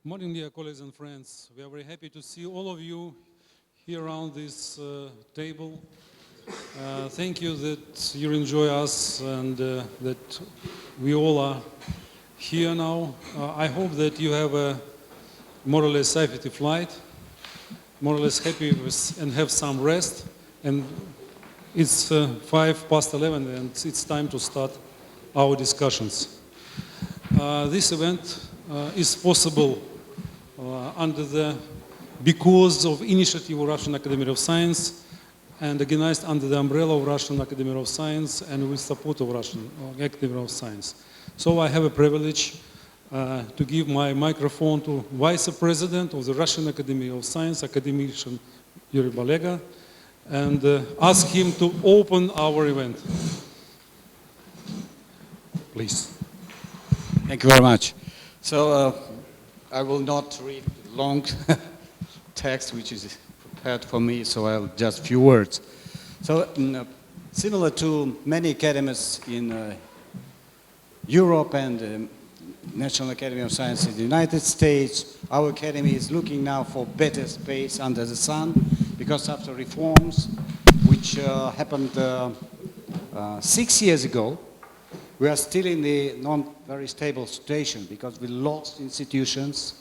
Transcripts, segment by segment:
Morning, dear colleagues and friends. We are very happy to see all of you here around this table. Thank you that you enjoy us and that we all are here now. I hope that you have a more or less safety flight, more or less happy with, and have some rest. And it's 11:05 and it's time to start our discussions. This event is possible because of initiative of Russian Academy of Science and organized under the umbrella of Russian Academy of Science and with support of Russian Academy of Science. So I have a privilege to give my microphone to Vice President of the Russian Academy of Science, academician Yuri Balega, and ask him to open our event. Please. Thank you very much. So I will not read the long text which is prepared for me, so I'll just a few words. So similar to many academies in Europe and National Academy of Science in the United States, our academy is looking now for better space under the sun, because after reforms which happened 6 years ago, we are still in the not very stable situation because we lost institutions,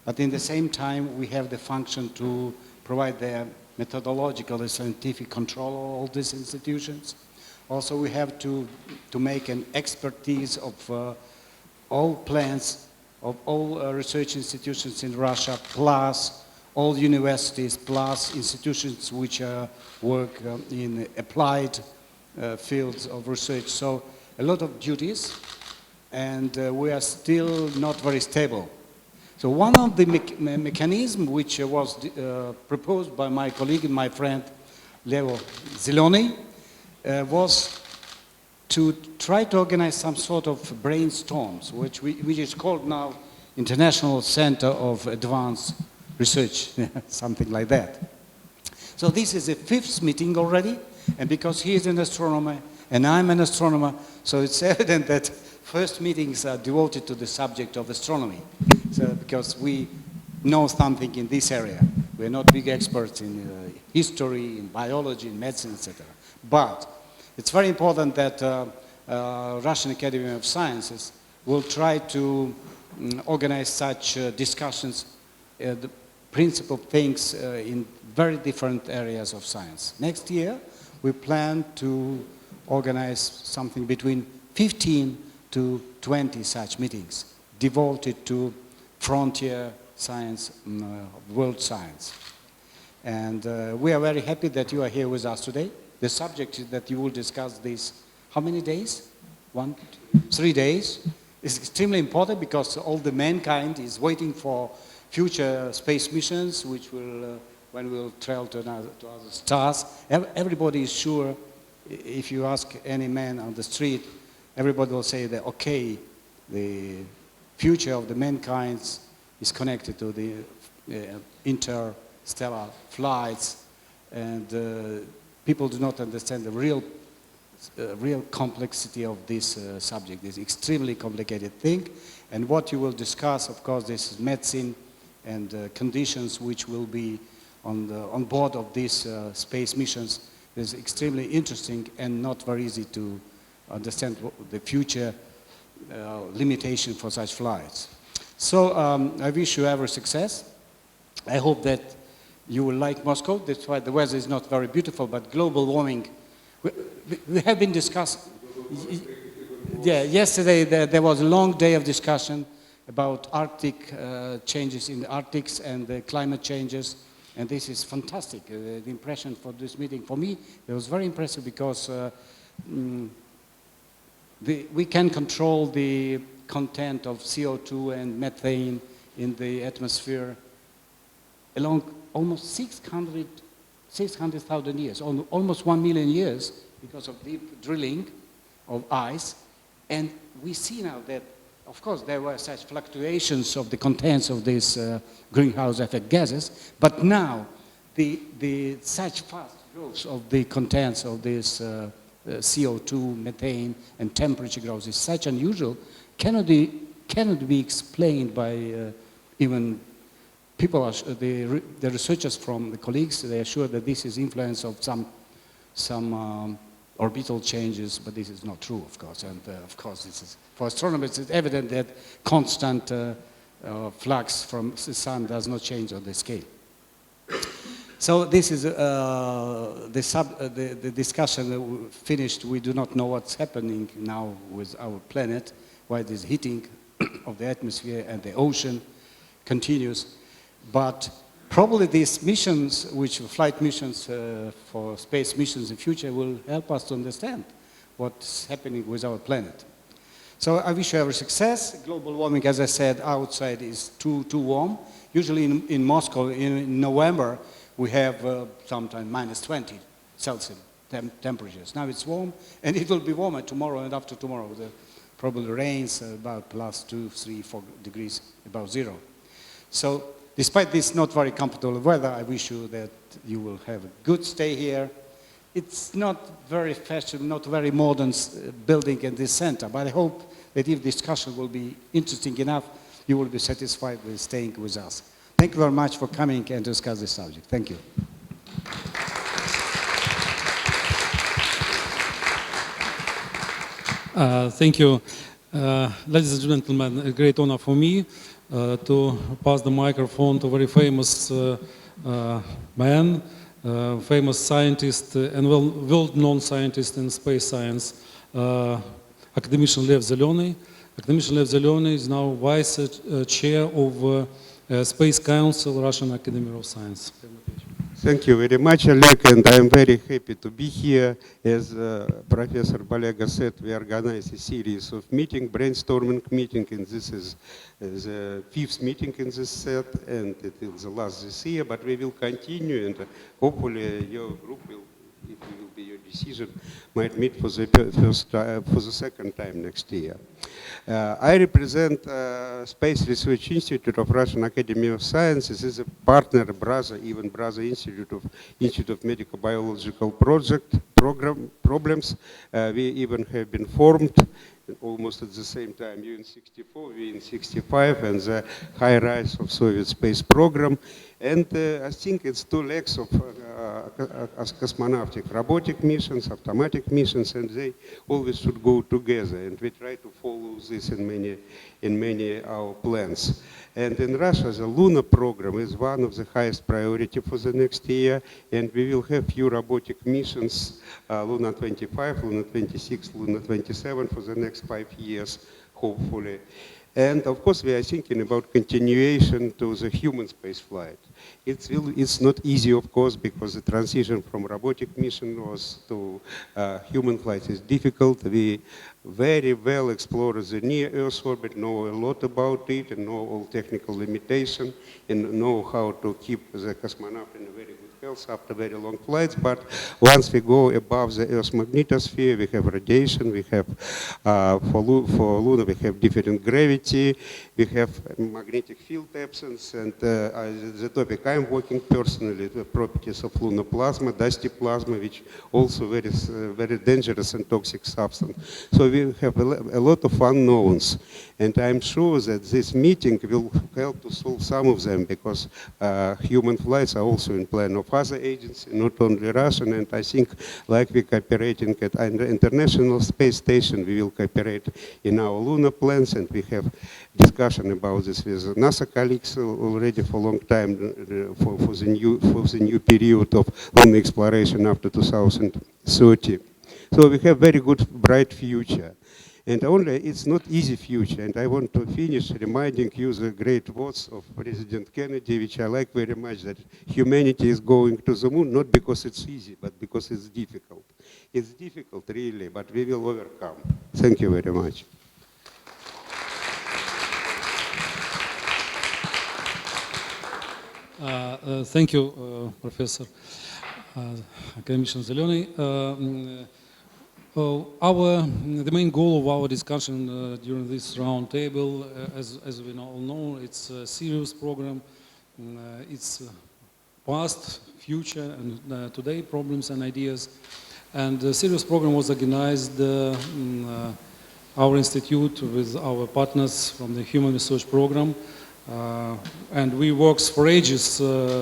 but in the same time we have the function to provide the methodological and scientific control of all these institutions. Also we have to make an expertise of all plans of all research institutions in Russia, plus all universities, plus institutions which work in applied fields of research. So a lot of duties, and we are still not very stable. So one of the mechanisms which was proposed by my colleague and my friend Leo Zeleny was to try to organize some sort of brainstorms, which is called now International Center of Advanced Research, something like that. So this is the 5th meeting already, and because he is an astronomer and I'm an astronomer, so it's evident that first meetings are devoted to the subject of astronomy. So because we know something in this area. We're not big experts in history, in biology, in medicine, etc. But it's very important that Russian Academy of Sciences will try to organize such discussions, the principal things in very different areas of science. Next year, we plan to organize something between 15 to 20 such meetings devoted to frontier science, world science. And we are very happy that you are here with us today. The subject is that you will discuss this, how many days? 3 days. It's extremely important because all the mankind is waiting for future space missions, which will, when we'll travel to other stars. Everybody is sure. If you ask any man on the street, everybody will say that, okay, the future of the mankind is connected to the interstellar flights, and people do not understand the real complexity of this subject. It's extremely complicated thing, and what you will discuss, of course, this is medicine and conditions which will be on board of these space missions. Is extremely interesting and not very easy to understand the future limitation for such flights. So I wish you every success. I hope that you will like Moscow. That's why the weather is not very beautiful, but global warming, we have been discussing. Yeah, yesterday there was a long day of discussion about Arctic changes in the Arctics and the climate changes. And this is fantastic. The impression for this meeting, for me, it was very impressive because we can control the content of CO2 and methane in the atmosphere along almost 600,000 years, almost 1 million years, because of deep drilling of ice. And we see now that, of course, there were such fluctuations of the contents of these greenhouse effect gases, but now the such fast growth of the contents of this CO2, methane, and temperature growth is such unusual, cannot be explained by even people are, the researchers from the colleagues, they are sure that this is influence of some orbital changes, but this is not true, of course. And of course, this is, for astronomers, it's evident that constant flux from the sun does not change on the scale. So this is the discussion finished. We do not know what's happening now with our planet, why this heating of the atmosphere and the ocean continues. But probably these missions, which flight missions for space missions in the future, will help us to understand what's happening with our planet. So I wish you every success. Global warming, as I said, outside is too warm. Usually in Moscow, in November, we have sometimes minus 20 Celsius temperatures. Now it's warm, and it will be warmer tomorrow and after tomorrow. Probably rains about plus 2, 3, 4 degrees above zero. So despite this not very comfortable weather, I wish you that you will have a good stay here. It's not very fashionable, not very modern building in this center, but I hope that if discussion will be interesting enough, you will be satisfied with staying with us. Thank you very much for coming and discuss this subject. Thank you. Thank you. Ladies and gentlemen, a great honor for me to pass the microphone to a very famous man, famous scientist and world-known scientist in space science, academician Lev Zeleny. Academician Lev Zeleny is now vice chair of Space Council, Russian Academy of Science. Thank you very much, Oleg, and I'm very happy to be here. As Professor Balega said, we organize a series of brainstorming meeting, and this is the 5th meeting in this set, and it is the last this year, but we will continue, and hopefully your group will, if it will be your decision, might meet for the second time next year. I represent Space Research Institute of Russian Academy of Sciences. This is a partner, brother Institute of Medical Biological Problems. We even have been formed almost at the same time, you in 64, we in 65, and the high rise of Soviet space program. And I think it's 2 legs of cosmonautic, robotic missions, automatic missions, and they always should go together. And we try to follow this in many our plans. And in Russia, the lunar program is one of the highest priority for the next year, and we will have few robotic missions, Luna 25, Luna 26, Luna 27 for the next 5 years, hopefully. And of course, we are thinking about continuation to the human space flight. It's not easy, of course, because the transition from robotic mission to human flight is difficult. We very well explore the near Earth orbit, know a lot about it, and know all technical limitations, and know how to keep the cosmonaut in a very good health after very long flights. But once we go above the Earth's magnetosphere, we have radiation, we have, for Luna, we have different gravity, we have magnetic field absence, and the topic I'm working personally, the properties of lunar plasma, dusty plasma, which also very dangerous and toxic substance. So we have a lot of unknowns, and I'm sure that this meeting will help to solve some of them, because human flights are also in plan of other agencies, not only Russian, and I think like we're cooperating at the International Space Station, we will cooperate in our lunar plans, and we have discussion about this with NASA colleagues already for a long time for the new period of lunar exploration after 2030. So we have very good, bright future. And only it's not easy future. And I want to finish reminding you the great words of President Kennedy, which I like very much, that humanity is going to the moon, not because it's easy, but because it's difficult. It's difficult, really, but we will overcome. Thank you very much. Thank you, Professor Academician Zeleny. The main goal of our discussion during this round table, as we all know, it's a serious program. It's past, future, and today problems and ideas. And the serious program was organized our institute with our partners from the Human Research Program And we worked for ages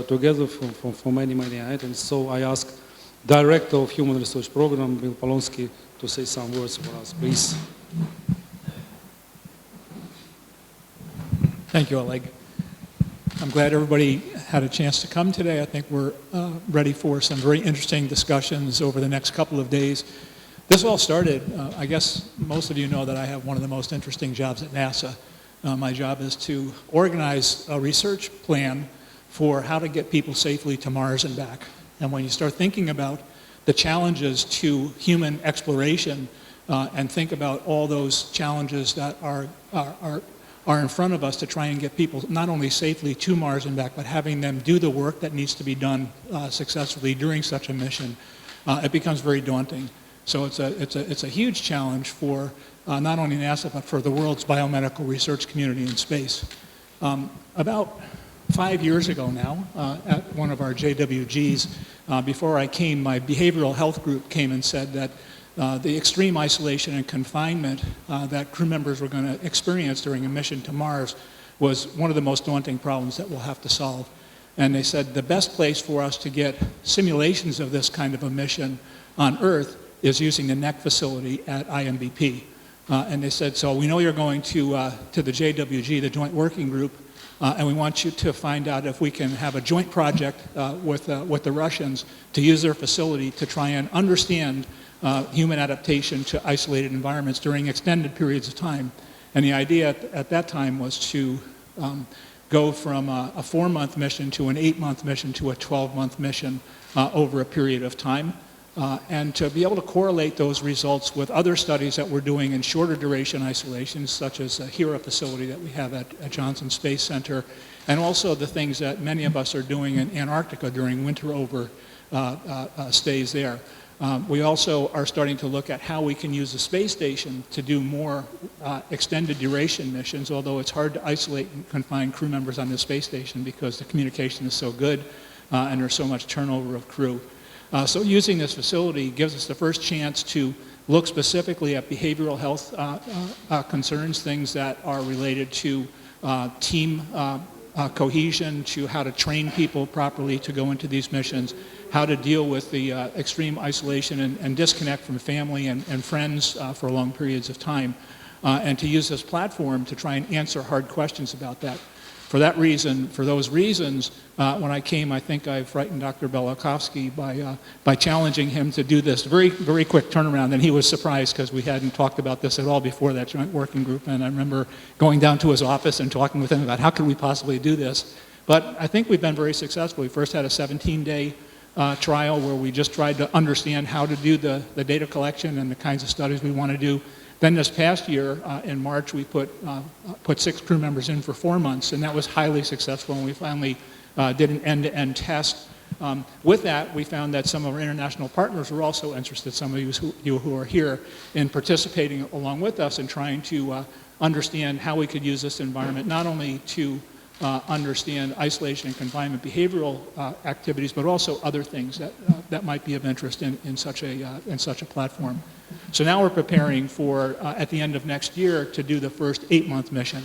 together for many, many items. So I ask Director of Human Research Program, Bill Polonsky, to say some words for us, please. Thank you, Oleg. I'm glad everybody had a chance to come today. I think we're ready for some very interesting discussions over the next couple of days. This all started, I guess most of you know that I have one of the most interesting jobs at NASA. My job is to organize a research plan for how to get people safely to Mars and back. And when you start thinking about the challenges to human exploration and think about all those challenges that are in front of us to try and get people not only safely to Mars and back, but having them do the work that needs to be done successfully during such a mission, it becomes very daunting. So it's a huge challenge for not only NASA, but for the world's biomedical research community in space. About 5 years ago now, at one of our JWGs, before I came, my behavioral health group came and said that the extreme isolation and confinement that crew members were going to experience during a mission to Mars was one of the most daunting problems that we'll have to solve. And they said the best place for us to get simulations of this kind of a mission on Earth is using the NEC facility at IMBP. And they said, so we know you're going to the JWG, the Joint Working Group, and we want you to find out if we can have a joint project with the Russians to use their facility to try and understand human adaptation to isolated environments during extended periods of time. And the idea at that time was to go from a 4-month mission to an 8-month mission to a 12-month mission over a period of time. And to be able to correlate those results with other studies that we're doing in shorter duration isolations, such as the HERA facility that we have at Johnson Space Center, and also the things that many of us are doing in Antarctica during winter over stays there. We also are starting to look at how we can use the space station to do more extended duration missions, although it's hard to isolate and confine crew members on the space station because the communication is so good and there's so much turnover of crew. So using this facility gives us the first chance to look specifically at behavioral health concerns, things that are related to team cohesion, to how to train people properly to go into these missions, how to deal with the extreme isolation and disconnect from family and friends for long periods of time, and to use this platform to try and answer hard questions about that. For that reason, for those reasons, when I came, I think I frightened Dr. Belakovsky by challenging him to do this very, very quick turnaround, and he was surprised because we hadn't talked about this at all before that joint working group, and I remember going down to his office and talking with him about how could we possibly do this. But I think we've been very successful. We first had a 17-day trial where we just tried to understand how to do the data collection and the kinds of studies we want to do. Then this past year, in March, we put 6 crew members in for 4 months, and that was highly successful, and we finally did an end-to-end test. With that, we found that some of our international partners were also interested, some of you who are here, in participating along with us and trying to understand how we could use this environment, not only to understand isolation and confinement behavioral activities, but also other things that might be of interest in such a platform. So now we're preparing for, at the end of next year, to do the first 8-month mission.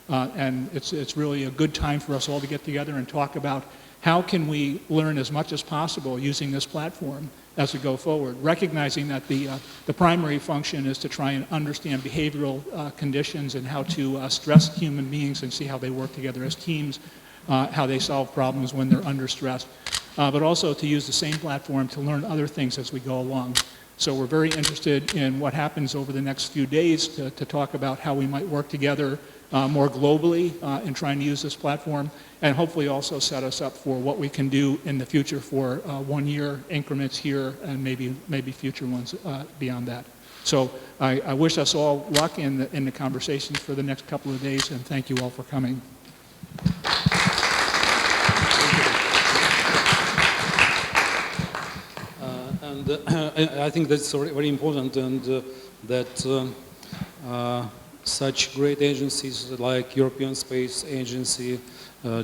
And it's really a good time for us all to get together and talk about how can we learn as much as possible using this platform as we go forward, recognizing that the primary function is to try and understand behavioral conditions and how to stress human beings and see how they work together as teams, how they solve problems when they're under stress, but also to use the same platform to learn other things as we go along. So we're very interested in what happens over the next few days to talk about how we might work together more globally in trying to use this platform, and hopefully also set us up for what we can do in the future for 1-year increments here and maybe future ones beyond that. So I wish us all luck in the conversations for the next couple of days, and thank you all for coming. And I think that's very important, and that such great agencies like European Space Agency,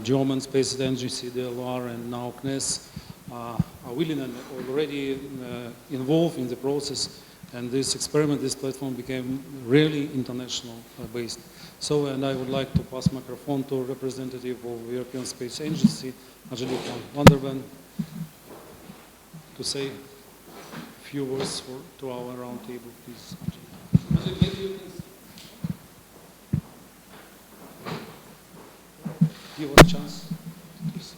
German Space Agency, DLR, and now CNES are willing and already involved in the process. And this experiment, this platform became really international based. So, and I would like to pass microphone to representative of European Space Agency, Angelique van der Ven, to say a few words to our round table, please. Angelique, maybe you can give us a chance to see.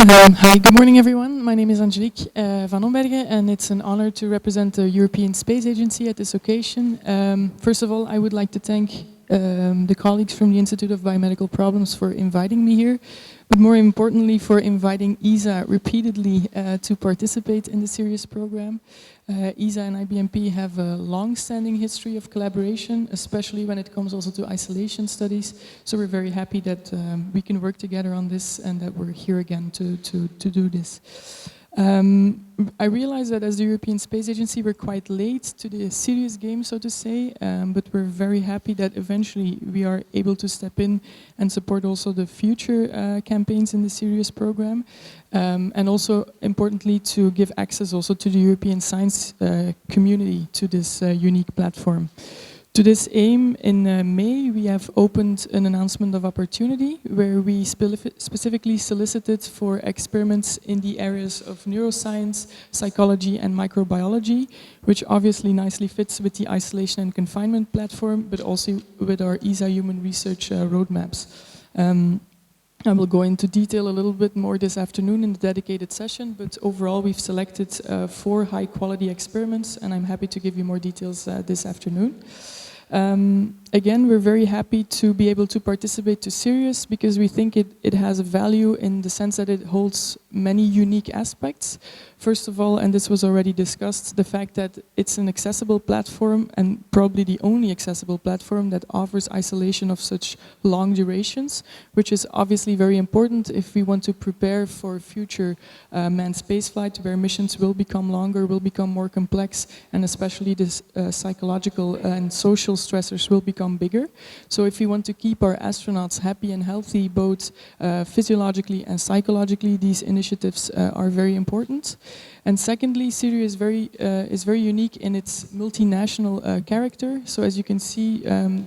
Hi, good morning everyone. My name is Angelique van Ombergen and it's an honor to represent the European Space Agency at this occasion. First of all, I would like to thank the colleagues from the Institute of Biomedical Problems for inviting me here, but more importantly for inviting ESA repeatedly to participate in the Sirius program. ESA and IBMP have a long-standing history of collaboration, especially when it comes also to isolation studies. So we're very happy that we can work together on this and that we're here again to do this. I realize that as the European Space Agency we're quite late to the serious game, so to say, but we're very happy that eventually we are able to step in and support also the future campaigns in the Sirius program, and also importantly to give access also to the European science community to this unique platform. To this aim, in May, we have opened an announcement of opportunity where we specifically solicited for experiments in the areas of neuroscience, psychology and microbiology, which obviously nicely fits with the isolation and confinement platform, but also with our ESA human research roadmaps. I will go into detail a little bit more this afternoon in the dedicated session, but overall we've selected 4 high-quality experiments, and I'm happy to give you more details this afternoon. Again, we're very happy to be able to participate to Sirius because we think it has a value in the sense that it holds many unique aspects. First of all, and this was already discussed, the fact that it's an accessible platform and probably the only accessible platform that offers isolation of such long durations, which is obviously very important if we want to prepare for future manned spaceflight where missions will become longer, will become more complex, and especially this psychological and social stressors will become bigger. So if we want to keep our astronauts happy and healthy, both physiologically and psychologically, these initiatives are very important. And secondly, Sirius is very unique in its multinational character. So as you can see,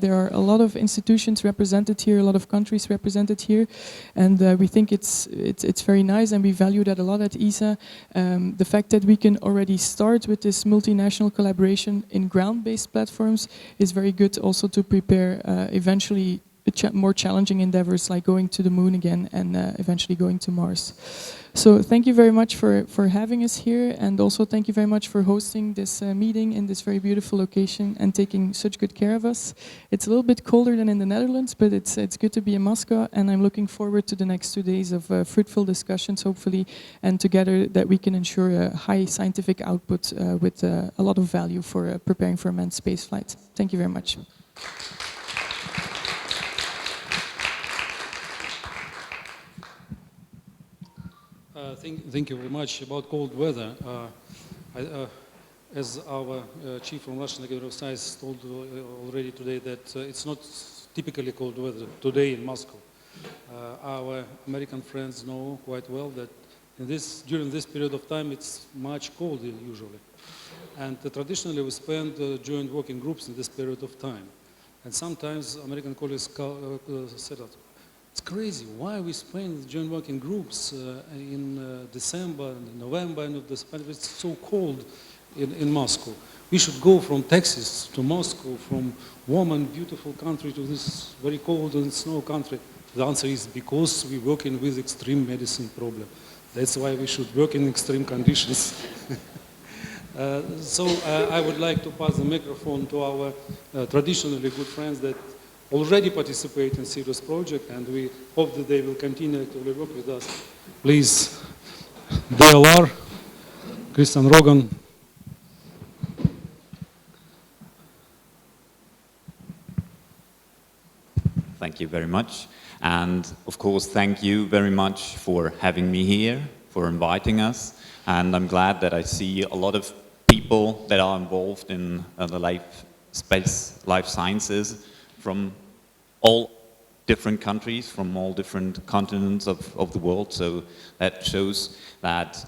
there are a lot of institutions represented here, a lot of countries represented here, and we think it's very nice, and we value that a lot at ESA. The fact that we can already start with this multinational collaboration in ground-based platforms is very good also to prepare eventually more challenging endeavors like going to the moon again and eventually going to Mars. So thank you very much for having us here, and also thank you very much for hosting this meeting in this very beautiful location and taking such good care of us. It's a little bit colder than in the Netherlands, but it's good to be in Moscow, and I'm looking forward to the next 2 days of fruitful discussions, hopefully, and together that we can ensure a high scientific output with a lot of value for preparing for manned spaceflight. Thank you very much. Thank you very much. About cold weather, as our chief from Russian Academy of Science told already today, that it's not typically cold weather today in Moscow. Our American friends know quite well that during this period of time it's much colder usually. And traditionally we spend joint working groups in this period of time. And sometimes American colleagues said that, it's crazy, why we spend joint working groups in December and November, and it's so cold in Moscow. We should go from Texas to Moscow, from warm and beautiful country to this very cold and snow country. The answer is because we're working with extreme medicine problem. That's why we should work in extreme conditions. So I would like to pass the microphone to our traditionally good friends that already participate in Sirius project, and we hope that they will continue to work with us. Please, DLR, Christian Rogan. Thank you very much. And of course, thank you very much for having me here, for inviting us. And I'm glad that I see a lot of people that are involved in the life sciences from all different countries, from all different continents of the world. So that shows that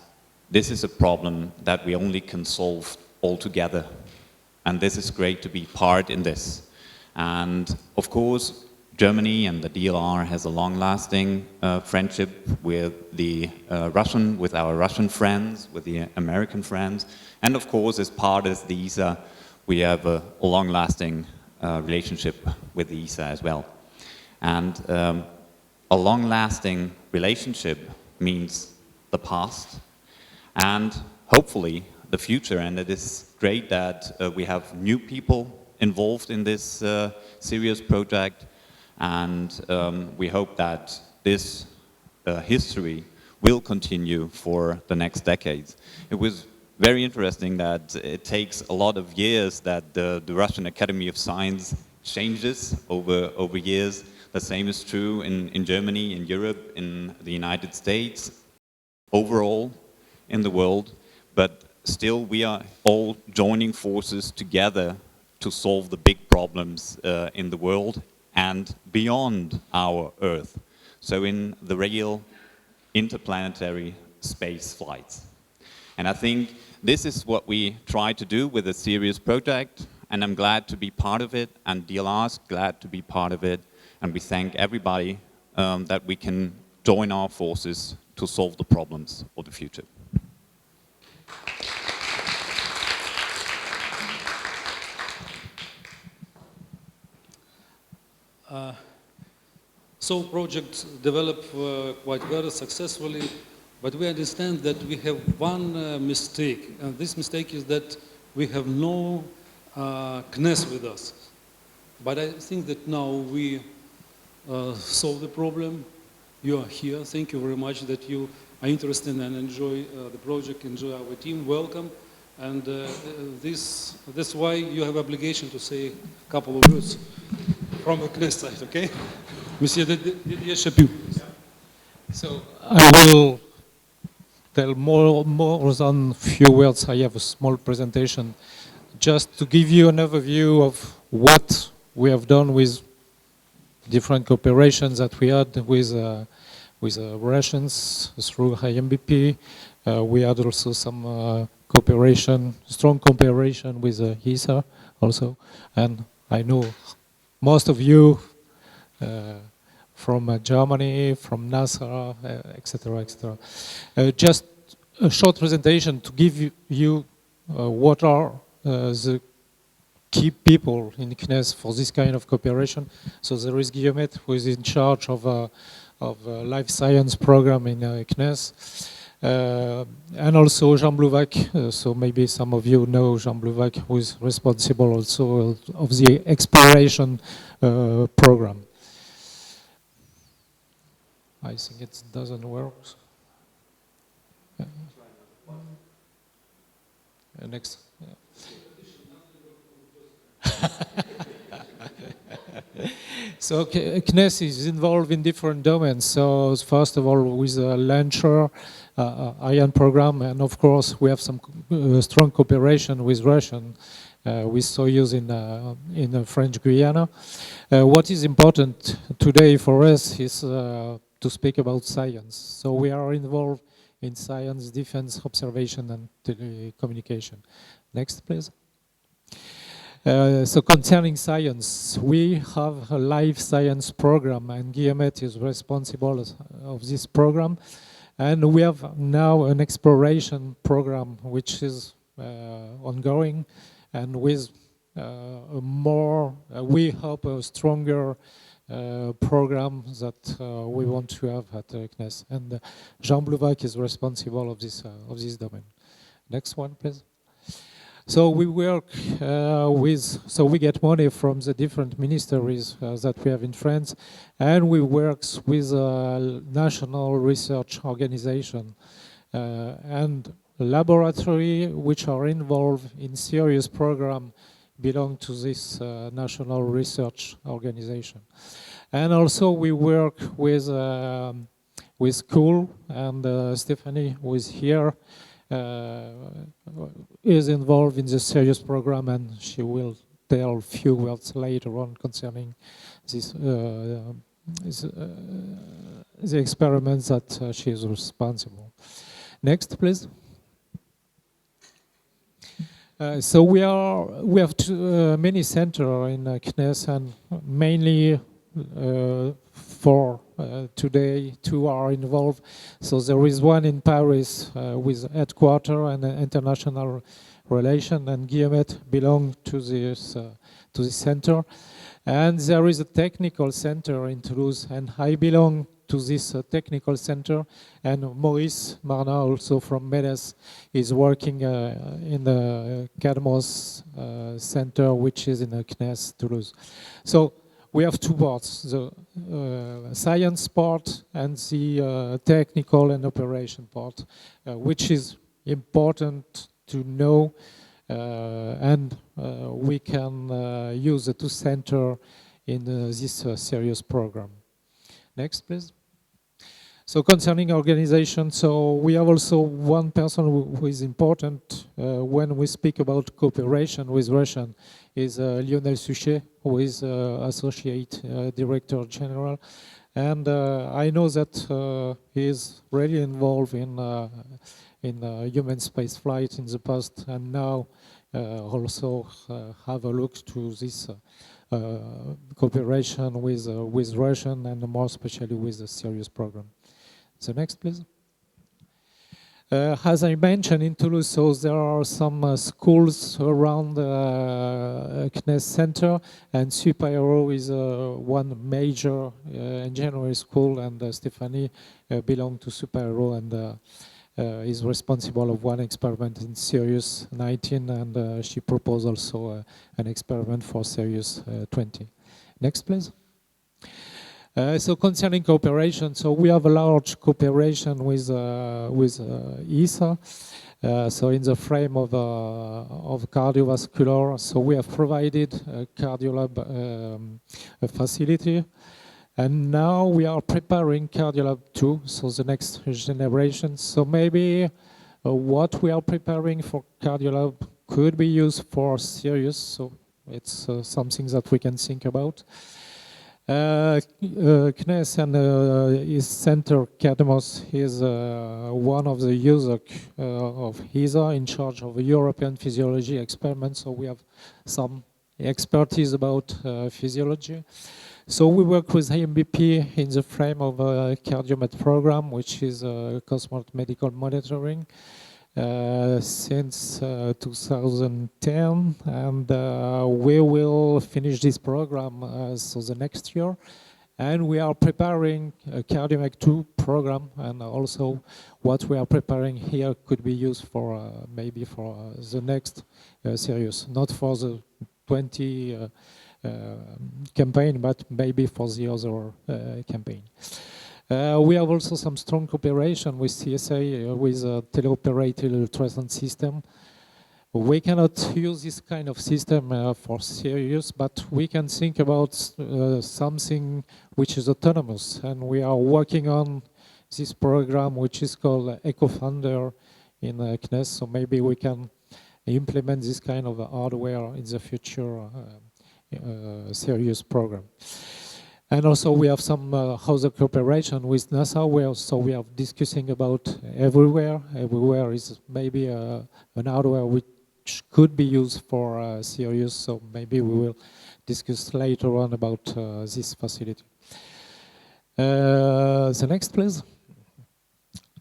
this is a problem that we only can solve all together. and this is great to be part in this. And of course, Germany and the DLR has a long-lasting friendship with with our Russian friends, with the American friends, and of course, as part of the ESA, we have a long-lasting relationship with the ESA as well. And a long-lasting relationship means the past and hopefully the future. And it is great that we have new people involved in this serious project. And we hope that this history will continue for the next decades. It was very interesting that it takes a lot of years that the Russian Academy of Science changes over years. The same is true in Germany, in Europe, in the United States, overall in the world. But still we are all joining forces together to solve the big problems in the world and beyond our Earth. So in the real interplanetary space flights. And I think this is what we try to do with a serious project, and I'm glad to be part of it, and DLR is glad to be part of it, and we thank everybody that we can join our forces to solve the problems of the future. So project developed quite very successfully, but we understand that we have one mistake, and this mistake is that we have no CNES with us. But I think that now we solve the problem. You are here. Thank you very much that you are interested and enjoy the project, enjoy our team. Welcome. And that's why you have obligation to say a couple of words from the CNES side, okay? Monsieur Didier Chaput. So I will tell more than few words. I have a small presentation just to give you an overview of what we have done with different cooperations that we had with Russians through IMBP. We had also some cooperation, strong cooperation with ESA also, and I know most of you from Germany, from NASA, etc., etc. Just a short presentation to give you what are the key people in CNES for this kind of cooperation. So there is Guillaume, who is in charge of life science program in CNES, and also Jean Blouvac. So maybe some of you know Jean Blouvac, who is responsible also of the exploration program. I think it doesn't work. Next. So CNES is involved in different domains. So first of all, with the launcher, ION program, and of course we have some strong cooperation with Russian, with Soyuz in French Guiana. What is important today for us is to speak about science. So we are involved in science, defense, observation, and telecommunication. Next, please. So concerning science, we have a life science program, and Guillaume is responsible of this program. And we have now an exploration program which is ongoing, and with we hope a stronger program that we want to have at CNES. And Jean Blouvac is responsible of this domain. Next one, please. So we work so we get money from the different ministries that we have in France, and we work with a national research organization and laboratory which are involved in serious program belong to this national research organization. And also we work with school, and Stephanie, who is here, is involved in the serious program, and she will tell a few words later on concerning this, the experiments that she is responsible. Next, please. So we have many centers in CNES, and mainly for today, 2 are involved. So there is one in Paris with headquarters and international relation, and Guillemette belongs to this center. And there is a technical center in Toulouse, and I belong to this technical center. And Maurice Marna, also from MEDES, is working in the CADMOS center, which is in the CNES Toulouse. So we have 2 parts, the science part and the technical and operation part, which is important to know, and we can use the 2 centers in this serious program. Next, please. So concerning organization, so we have also one person who is important when we speak about cooperation with Russian, is Lionel Suchet, who is Associate Director General. And I know that he is really involved in human space flight in the past, and now also have a look to this cooperation with Russian, and more especially with the Sirius program. So next, please. As I mentioned in Toulouse, so there are some schools around the CNES Center, and Superhero is one major engineering school, and Stephanie belongs to Superhero and is responsible of one experiment in Sirius 19, and she proposed also an experiment for Sirius 20. Next, please. So concerning cooperation, so we have a large cooperation with ESA. So in the frame of cardiovascular, so we have provided a cardiolab facility, and now we are preparing cardiolab 2, so the next generation. So maybe what we are preparing for cardiolab could be used for Sirius, so it's something that we can think about. CNES and his center, CADMOS, is one of the users of ESA in charge of European physiology experiments, so we have some expertise about physiology. So we work with AMBP in the frame of a CardioMed program, which is cosmonaut medical monitoring, since 2010, and we will finish this program so the next year, and we are preparing a CardioMed 2 program, and also what we are preparing here could be used for maybe for the next series, not for the 20 campaign, but maybe for the other campaign. We have also some strong cooperation with CSA with a teleoperated ultrasound system. We cannot use this kind of system for Sirius, but we can think about something which is autonomous, and we are working on this program which is called EcoFounder in CNES, so maybe we can implement this kind of hardware in the future Sirius program. And also we have some other cooperation with NASA, where so we are discussing about everywhere. Everywhere is maybe an hardware which could be used for Sirius, so maybe we will discuss later on about this facility. The next, please.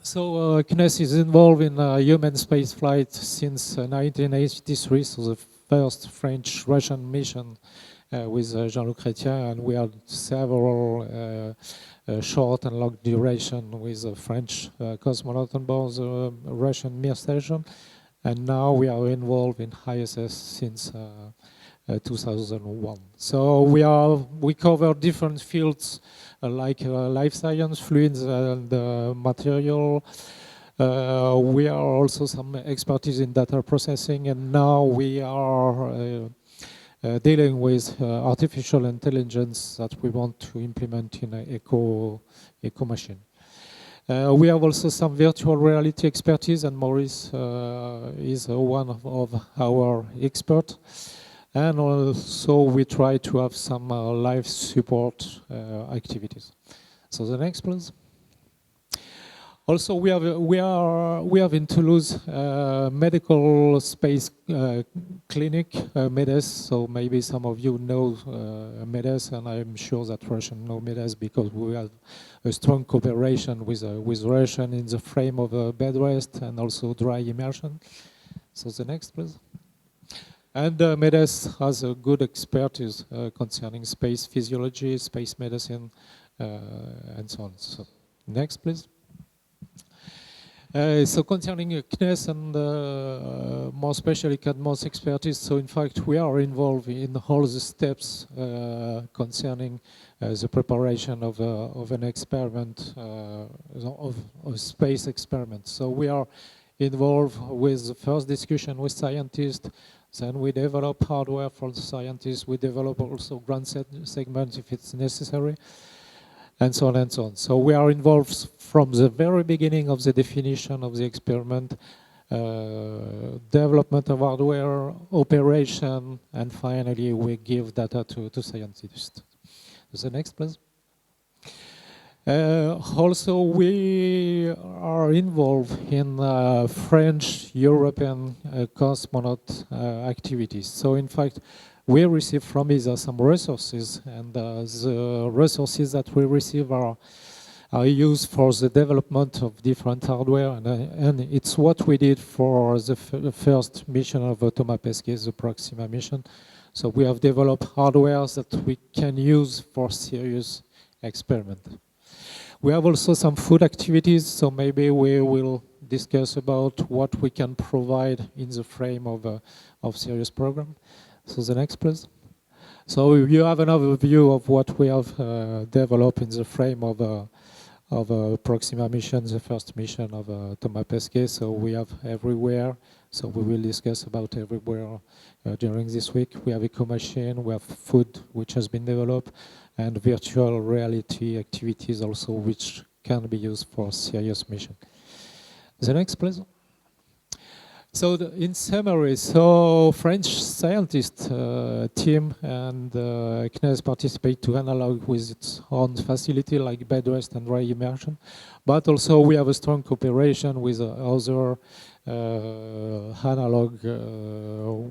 So CNES is involved in human space flight since 1983, so the first French-Russian mission with Jean-Luc Chrétien, and we had several short and long duration with a French cosmonaut on board the Russian Mir station, and now we are involved in ISS since 2001. So we cover different fields like life science, fluids, and material. We are also some expertise in data processing, and now we are dealing with artificial intelligence that we want to implement in an eco machine. We have also some virtual reality expertise, and Maurice is one of our experts. And also we try to have some life support activities. So the next, please. Also, we have in Toulouse medical space clinic, MEDES. So maybe some of you know MEDES, and I'm sure that Russian know MEDES because we have a strong cooperation with Russian in the frame of bed rest and also dry immersion. So the next, please. And MEDES has a good expertise concerning space physiology, space medicine, and so on. So next, please. So concerning CNES and more especially CADMOS expertise, so in fact we are involved in all the steps concerning the preparation of an experiment, of a space experiment. So we are involved with the first discussion with scientists, then we develop hardware for the scientists, we develop also ground segments if it's necessary, and so on and so on. So we are involved from the very beginning of the definition of the experiment, development of hardware, operation, and finally we give data to scientists. The next, please. Also, we are involved in French European cosmonaut activities. So in fact, we receive from ESA some resources, and the resources that we receive are used for the development of different hardware, and it's what we did for the first mission of Thomas Pesquet, the Proxima mission. So we have developed hardware that we can use for serious experiment. We have also some food activities, so maybe we will discuss about what we can provide in the frame of serious program. So the next, please. So you have an overview of what we have developed in the frame of Proxima mission, the first mission of Thomas Pesquet. So we have everywhere. So we will discuss about everywhere during this week. We have eco machine, we have food which has been developed, and virtual reality activities also which can be used for serious mission. The next, please. So in summary, so French scientist team and CNES participate to analog with its own facility like bed rest and dry immersion, but also we have a strong cooperation with other analog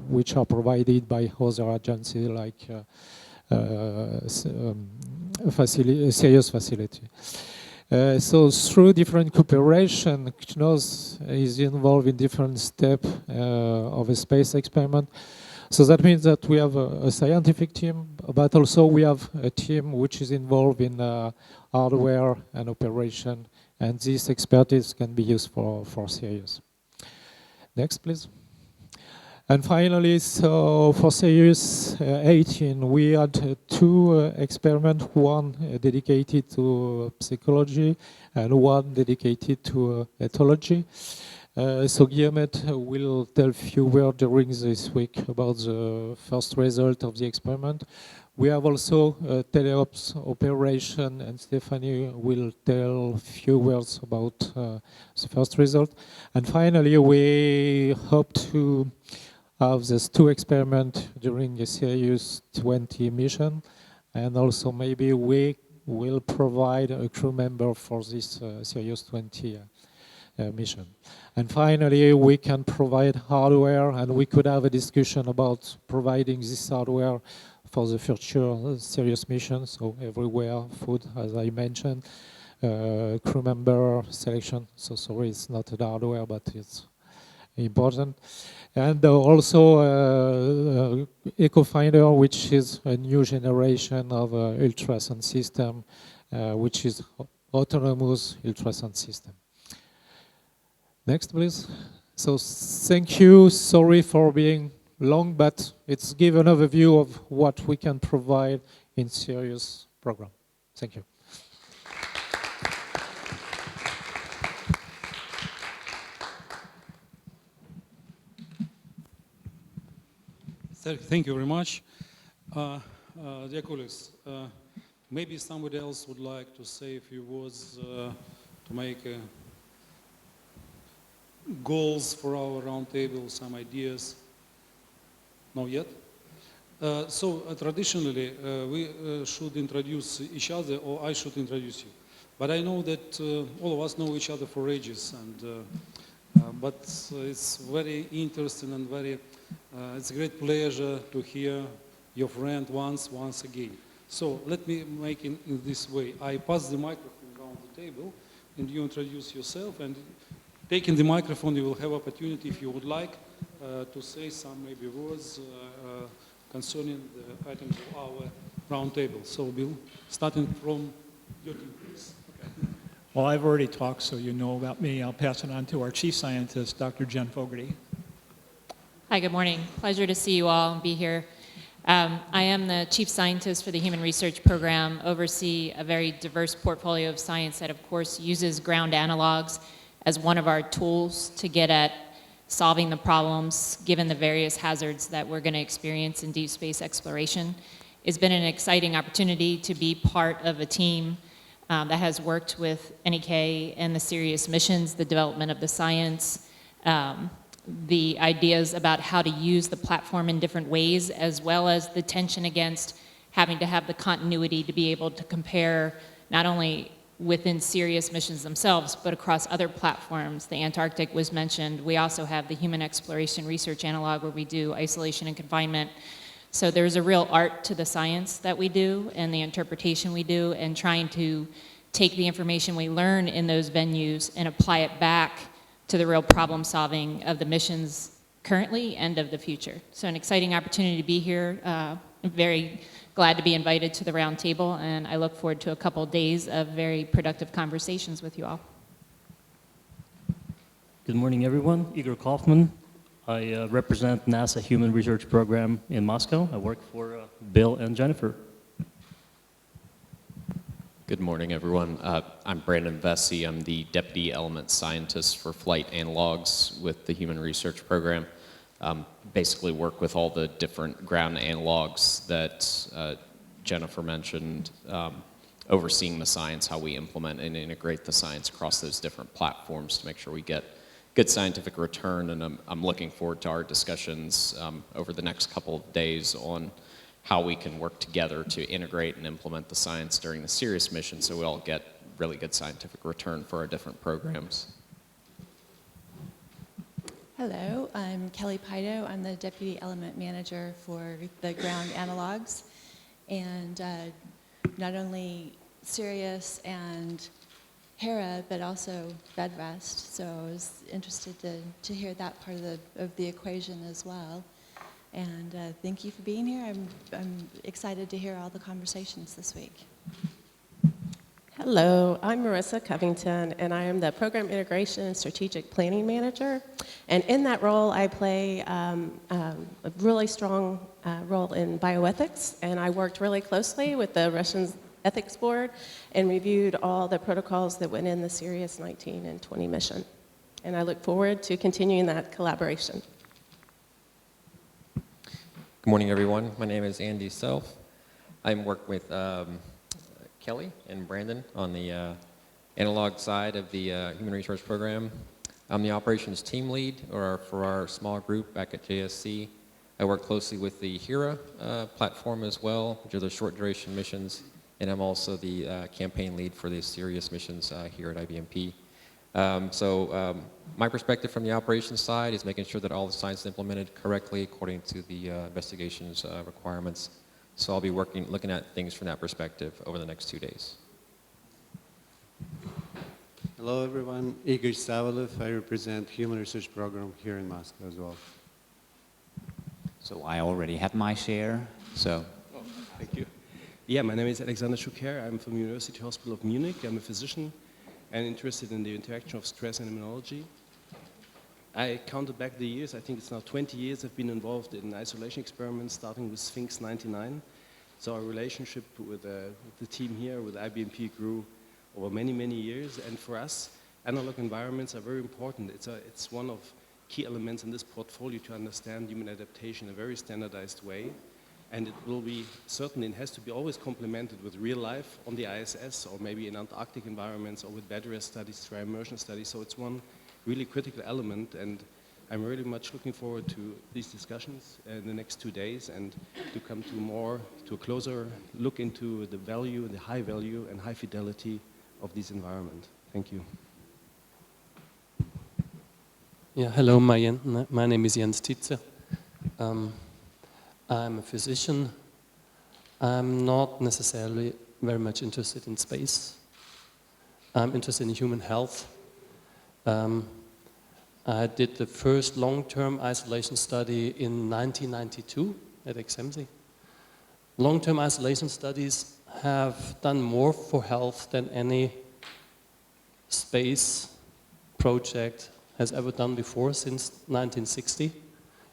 which are provided by other agencies like serious facility. So through different cooperation, CNOS is involved in different steps of a space experiment. So that means that we have a scientific team, but also we have a team which is involved in hardware and operation, and this expertise can be used for serious. Next, please. And finally, so for Serious 18, we had two experiments, one dedicated to psychology and one dedicated to ethology. So Guillaume will tell a few words during this week about the first result of the experiment. We have also teleops operation, and Stephanie will tell a few words about the first result. And finally, we hope to have these two experiments during the Sirius 20 mission, and also maybe we will provide a crew member for this Sirius 20 mission. And finally, we can provide hardware, and we could have a discussion about providing this hardware for the future Sirius mission. So everywhere, food, as I mentioned, crew member selection. So sorry, it's not the hardware, but it's important. And also EcoFinder, which is a new generation of ultrasound system, which is autonomous ultrasound system. Next, please. So thank you. Sorry for being long, but it's given an overview of what we can provide in serious program. Thank you. Thank you very much. Dear colleagues, maybe somebody else would like to say a few words to make goals for our roundtable, some ideas. Not yet? So traditionally, we should introduce each other, or I should introduce you. But I know that all of us know each other for ages, and but it's very interesting and it's a great pleasure to hear your friend once again. So let me make it in this way. I pass the microphone around the table, and you introduce yourself, and taking the microphone, you will have opportunity, if you would like, to say some maybe words concerning the items of our round table. So Bill, starting from your team, please. Well, I've already talked, so you know about me. I'll pass it on to our chief scientist, Dr. Jen Fogarty. Hi, good morning. Pleasure to see you all and be here. I am the chief scientist for the Human Research Program, oversee a very diverse portfolio of science that, of course, uses ground analogs as one of our tools to get at solving the problems given the various hazards that we're going to experience in deep space exploration. It's been an exciting opportunity to be part of a team that has worked with NEK and the Sirius missions, the development of the science, the ideas about how to use the platform in different ways, as well as the tension against having to have the continuity to be able to compare not only within Sirius missions themselves, but across other platforms. The Antarctic was mentioned. We also have the Human Exploration Research Analog, where we do isolation and confinement. So there's a real art to the science that we do and the interpretation we do, and trying to take the information we learn in those venues and apply it back to the real problem solving of the missions currently and of the future. So an exciting opportunity to be here. I'm very glad to be invited to the round table, and I look forward to a couple of days of very productive conversations with you all. Good morning, everyone. Igor Kaufman. I represent NASA Human Research Program in Moscow. I work for Bill and Jennifer. Good morning, everyone. I'm Brandon Vesey. I'm the Deputy Element Scientist for Flight Analogs with the Human Research Program. Basically work with all the different ground analogs that Jennifer mentioned, overseeing the science, how we implement and integrate the science across those different platforms to make sure we get good scientific return. And I'm looking forward to our discussions over the next couple of days on how we can work together to integrate and implement the science during the Sirius mission so we all get really good scientific return for our different programs. Hello, I'm Kelly Pido. I'm the Deputy Element Manager for the ground analogs. And not only Sirius and Hera, but also Bedrest. So I was interested to hear that part of the equation as well. And thank you for being here. I'm excited to hear all the conversations this week. Hello, I'm Marissa Covington, and I am the Program Integration and Strategic Planning Manager. And in that role, I play a really strong role in bioethics, and I worked really closely with the Russian Ethics Board and reviewed all the protocols that went in the Sirius 19 and 20 mission. And I look forward to continuing that collaboration. Good morning, everyone. My name is Andy Self. I work with Kelly and Brandon on the analog side of the Human Research Program. I'm the operations team lead for our small group back at JSC. I work closely with the Hera platform as well, which are the short duration missions, and I'm also the campaign lead for the Sirius missions here at IBMP. My perspective from the operations side is making sure that all the science is implemented correctly according to the investigations requirements. So I'll be looking at things from that perspective over the next 2 days. Hello, everyone. Igor Savalov. I represent Human Research Program here in Moscow as well. So I already had my share, so. Oh, thank you. Yeah, my name is Alexander Schuker. I'm from University Hospital of Munich. I'm a physician and interested in the interaction of stress and immunology. I counted back the years. I think it's now 20 years I've been involved in isolation experiments, starting with Sphinx 99. So our relationship with the team here, with IBMP, grew over many, many years. And for us, analog environments are very important. It's one of key elements in this portfolio to understand human adaptation in a very standardized way. And it will be, certainly, it has to be always complemented with real life on the ISS, or maybe in Antarctic environments, or with battery studies, immersion studies. So it's one really critical element, and I'm really much looking forward to these discussions in the next 2 days, and to come to a closer look into the value, the high value and high fidelity of this environment. Thank you. Yeah, hello, my name is Jens Tietze. I'm a physician. I'm not necessarily very much interested in space. I'm interested in human health. I did the first long-term isolation study in 1992 at XMC. Long-term isolation studies have done more for health than any space project has ever done before since 1960.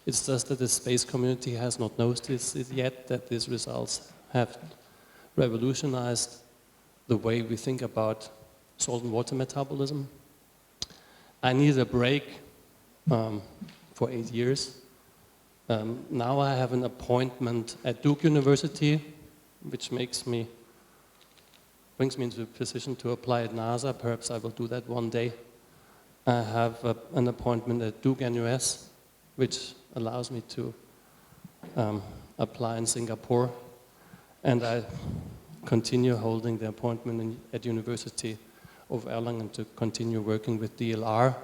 It's just that the space community has not noticed it yet, that these results have revolutionized the way we think about salt and water metabolism. I needed a break for 8 years. Now I have an appointment at Duke University, which brings me into a position to apply at NASA. Perhaps I will do that one day. I have an appointment at Duke NUS, which allows me to apply in Singapore. And I continue holding the appointment at University of Erlangen to continue working with DLR.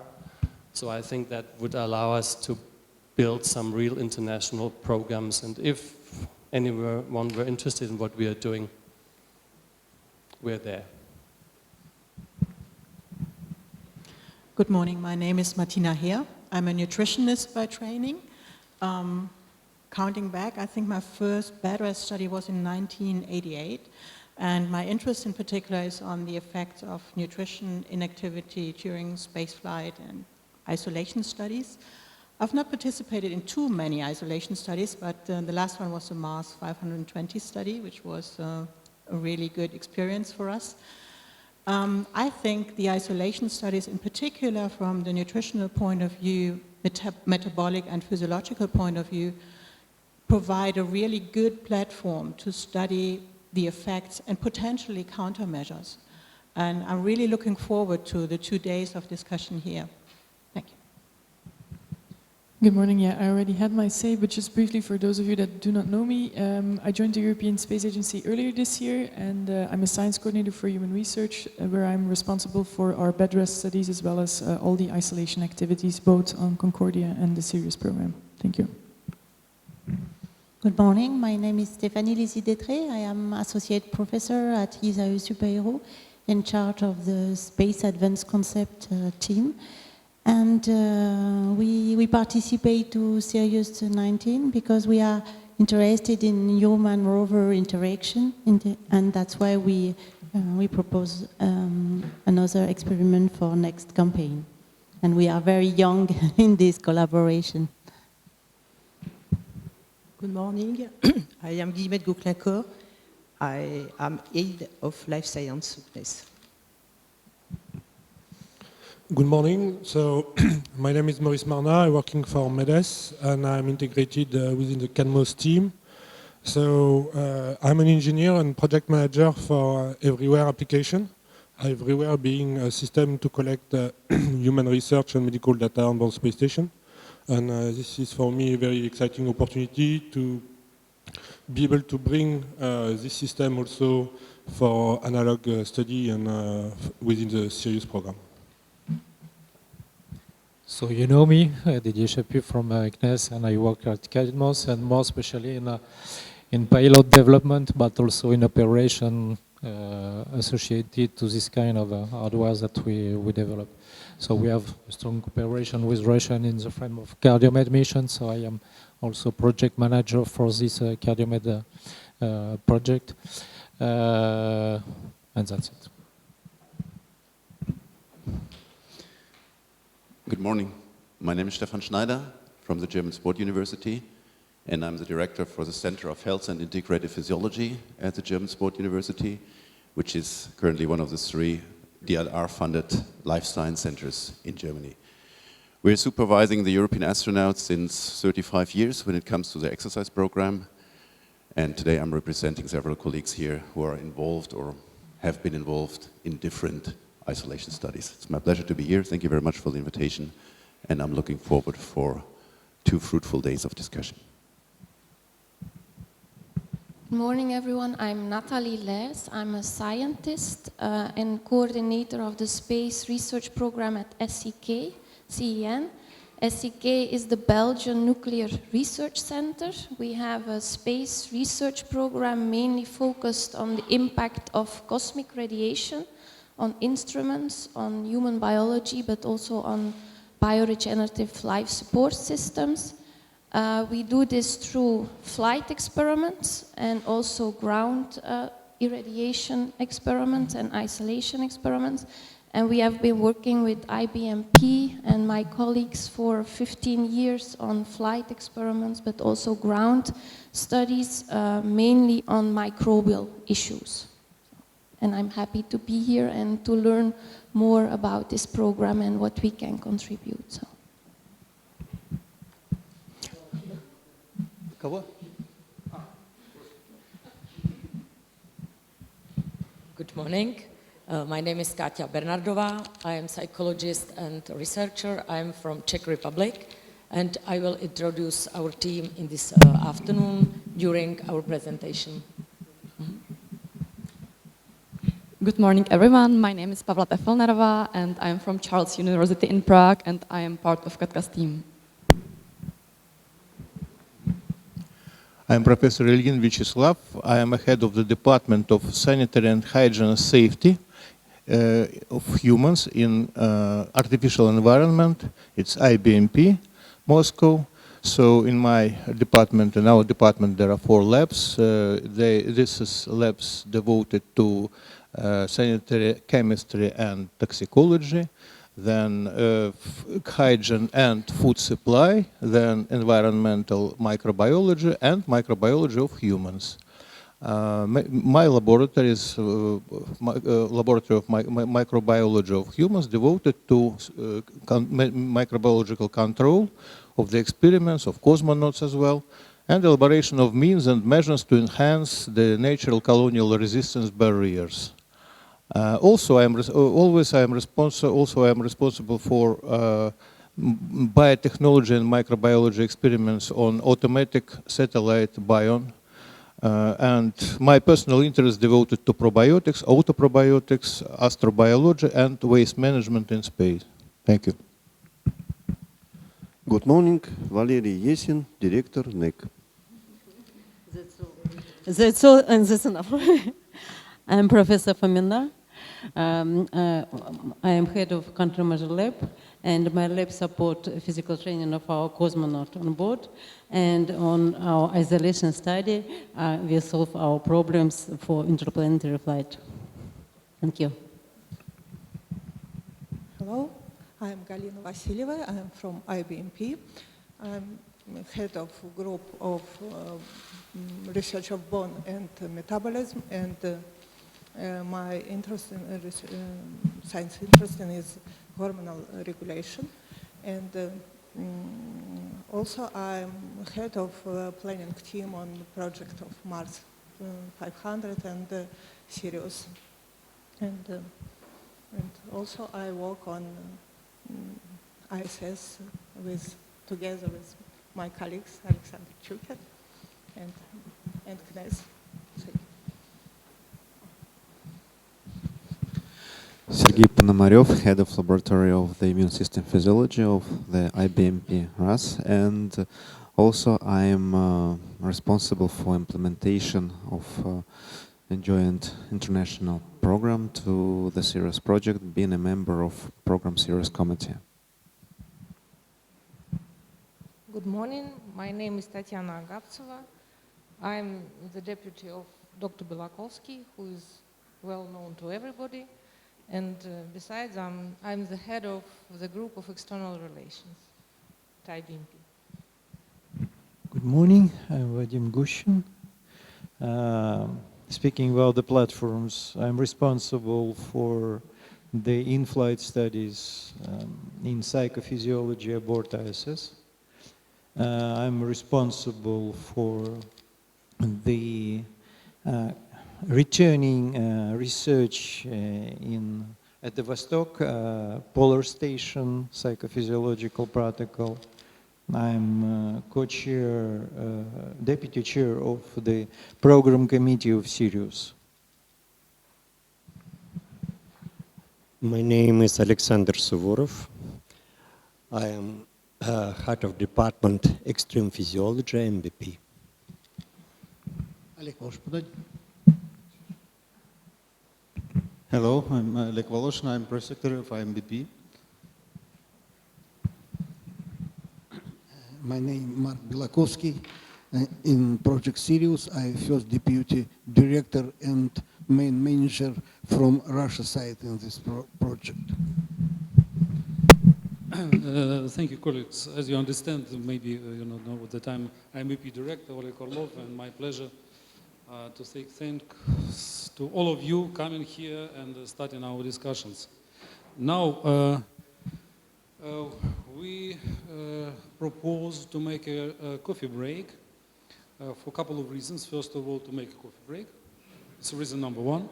So I think that would allow us to build some real international programs. And if anyone were interested in what we are doing, we're there. Good morning, my name is Martina Heer. I'm a nutritionist by training. Counting back, I think my first bed rest study was in 1988. And my interest in particular is on the effects of nutrition inactivity during spaceflight and isolation studies. I've not participated in too many isolation studies, but the last one was the Mars 520 study, which was a really good experience for us. I think the isolation studies, in particular from the nutritional point of view, metabolic and physiological point of view, provide a really good platform to study the effects and potentially countermeasures. And I'm really looking forward to the 2 days of discussion here. Thank you. Good morning. Yeah, I already had my say, but just briefly for those of you that do not know me, I joined the European Space Agency earlier this year, and I'm a science coordinator for human research, where I'm responsible for our bed rest studies as well as all the isolation activities, both on Concordia and the Sirius program. Thank you. Good morning, my name is Stéphanie Lézy-Détré. I am Associate Professor at ISAE Super-Héros in charge of the Space Advanced Concept team. And we participate to Sirius 19 because we are interested in human rover interaction, and that's why we propose another experiment for next campaign. And we are very young in this collaboration. Good morning. I am Guillemette Gauclincourt. I am Head of Life Science Soupness. Good morning. So my name is Maurice Marnat. I'm working for MEDES, and I'm integrated within the CANMOS team. So I'm an engineer and project manager for Everywhere application. Everywhere being a system to collect human research and medical data on board space station. And this is for me a very exciting opportunity to be able to bring this system also for analog study and within the Sirius program. So you know me, Didier Chaput from CNES, and I work at CADMOS, and more especially in pilot development, but also in operation associated to this kind of hardware that we develop. So we have a strong cooperation with Russia in the frame of CardioMed mission, so I am also project manager for this CardioMed project, and that's it. Good morning. My name is Stefan Schneider from the German Sport University, and I'm the director for the Center of Health and Integrative Physiology at the German Sport University, which is currently one of the 3 DLR-funded life science centers in Germany. We're supervising the European astronauts since 35 years when it comes to the exercise program, and today I'm representing several colleagues here who are involved or have been involved in different isolation studies. It's my pleasure to be here. Thank you very much for the invitation, and I'm looking forward for 2 fruitful days of discussion. Good morning, everyone. I'm Nathalie Les. I'm a scientist and coordinator of the Space Research Program at SEK, CEN. SEK is the Belgian Nuclear Research Center. We have a space research program mainly focused on the impact of cosmic radiation on instruments, on human biology, but also on bioregenerative life support systems. We do this through flight experiments and also ground irradiation experiments and isolation experiments. And we have been working with IBMP and my colleagues for 15 years on flight experiments, but also ground studies, mainly on microbial issues. And I'm happy to be here and to learn more about this program and what we can contribute. So. Good morning. My name is Katia Bernardová. I am psychologist and researcher. I'm from Czech Republic, and I will introduce our team in this afternoon during our presentation. Good morning, everyone. My name is Pavla Tefelnerová, and I'm from Charles University in Prague, and I am part of Katka's team. I'm Professor Ilyin Vyacheslav. I am a head of the Department of Sanitary and Hygiene Safety of humans in artificial environment. It's IBMP, Moscow. So in my department, in our department, there are 4 labs. This is labs devoted to sanitary chemistry and toxicology, then hygiene and food supply, then environmental microbiology and microbiology of humans. My laboratory is laboratory of microbiology of humans devoted to microbiological control of the experiments of cosmonauts as well, and elaboration of means and measures to enhance the natural colonial resistance barriers. Also, I am responsible for biotechnology and microbiology experiments on automatic satellite biome, and my personal interest devoted to probiotics, autoprobiotics, astrobiology, and waste management in space. Thank you. Good morning, Valery Yesin, Director, NEC. That's all, and that's enough. I'm Professor Fomina. I am head of countermeasure lab, and my lab support physical training of our cosmonaut on board. And on our isolation study, we solve our problems for interplanetary flight. Thank you. Hello, I'm Galina Vasilieva. I'm from IBMP. I'm head of group of research of bone and metabolism, and my interest in science interest is hormonal regulation, and also I'm head of planning team on the project of Mars 500 and Sirius, and also I work on ISS together with my colleagues Alexander Chuket and Knez. Sergei Ponomarev, head of laboratory of the immune system physiology of the IBMP RAS, and also I am responsible for implementation of a joint international program to the Sirius project, being a member of program Sirius committee. Good morning. My name is Tatiana Agaptseva. I'm the deputy of Dr. Belakovsky, who is well known to everybody. And besides, I'm the head of the group of external relations at IBMP. Good morning, I'm Vadim Gushin. Speaking about the platforms, I'm responsible for the in-flight studies in psychophysiology aboard ISS. I'm responsible for the returning research at the Vostok Polar Station, psychophysiological protocol. I'm co-chair, deputy chair of the program committee of Sirius. My name is Alexander Suvorov. I am head of department Extreme Physiology, MBP. Hello, I'm Oleg Voloshin. I'm press secretary of IMBP. My name is Mark Bilakovsky. In Project Sirius, I first deputy director and main manager from Russia side in this project. Thank you, colleagues. As you understand, maybe you don't know that I'm IMBP director, Oleg Orlov, and my pleasure to say thanks to all of you coming here and starting our discussions. Now, we propose to make a coffee break for a couple of reasons. First of all, to make a coffee break. It's reason number one.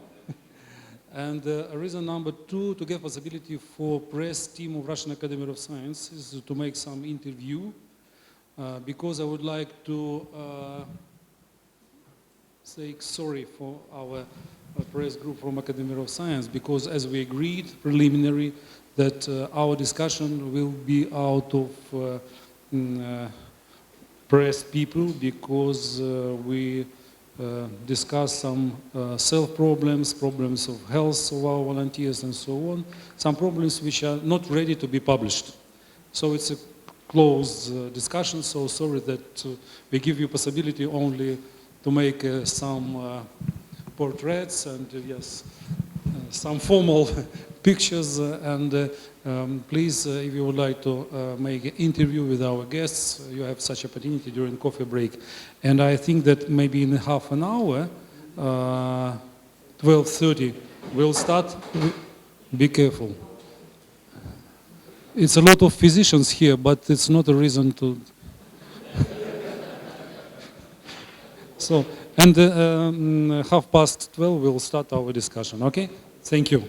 And reason number two, to give possibility for press team of Russian Academy of Sciences to make some interview, because I would like to say sorry for our press group from Academy of Science, because as we agreed preliminary that our discussion will be out of press people, because we discuss some problems of health of our volunteers and so on, some problems which are not ready to be published. So it's a closed discussion, so sorry that we give you possibility only to make some portraits and yes, some formal pictures, and please, if you would like to make an interview with our guests, you have such opportunity during coffee break. And I think that maybe in half an hour, 12:30, we'll start. Be careful. It's a lot of physicians here, but it's not a reason to. So, and 12:30 we'll start our discussion, okay? Thank you.